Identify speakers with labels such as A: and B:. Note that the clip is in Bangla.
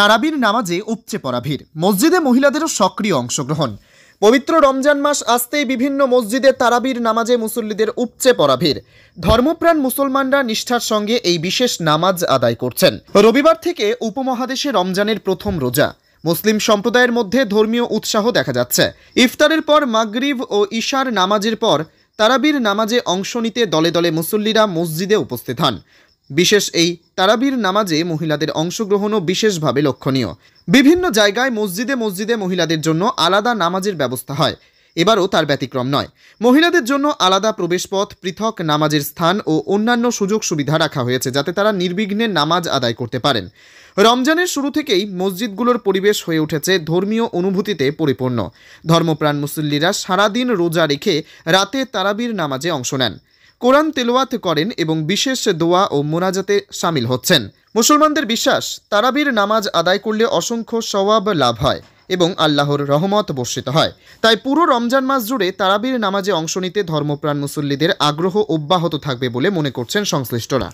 A: তারাবির নামাজে উপচে পড়া ভিড়, মসজিদে মহিলাদেরও সক্রিয় অংশগ্রহণ। পবিত্র রমজান মাস আসতেই বিভিন্ন মসজিদে তারাবির নামাজে মুসল্লিদের উপচে পড়া ভিড়। ধর্মপ্রাণ মুসলমানরা নিষ্ঠার সঙ্গে এই বিশেষ নামাজ আদায় করছেন। রবিবার থেকে উপমহাদেশে রমজানের প্রথম রোজা। মুসলিম সম্প্রদায়ের মধ্যে ধর্মীয় উৎসাহ দেখা যাচ্ছে। ইফতারের পর মাগরিব ও ইশার নামাজের পর তারাবির নামাজে অংশ নিতে দলে দলে মুসল্লিরা মসজিদে উপস্থিত হন। বিশেষ এই তারাবির নামাজে মহিলাদের অংশগ্রহণও বিশেষভাবে লক্ষণীয়। বিভিন্ন জায়গায় মসজিদে মসজিদে মহিলাদের জন্য আলাদা নামাজের ব্যবস্থা হয়। এবারও তার ব্যতিক্রম নয়। মহিলাদের জন্য আলাদা প্রবেশপথ, পৃথক নামাজের স্থান ও অন্যান্য সুযোগ সুবিধা রাখা হয়েছে, যাতে তারা নির্বিঘ্নে নামাজ আদায় করতে পারেন। রমজানের শুরু থেকেই মসজিদগুলোর পরিবেশ হয়ে উঠেছে ধর্মীয় অনুভূতিতে পরিপূর্ণ। ধর্মপ্রাণ মুসল্লিরা সারাদিন রোজা রেখে রাতে তারাবির নামাজে অংশ নেন, কোরআন তেলাওয়াত করেন এবং বিশেষ দোয়া ও মোনাজাতে শামিল হচ্ছেন। মুসলমানদের বিশ্বাস, তারাবির নামাজ আদায় করলে অসংখ্য সওয়াব লাভ হয় এবং আল্লাহর রহমত বর্ষিত হয়। তাই পুরো রমজান মাস জুড়ে তারাবির নামাজে অংশ নিতে ধর্মপ্রাণ মুসল্লিদের আগ্রহ অব্যাহত থাকবে বলে মনে করছেন সংশ্লিষ্টরা।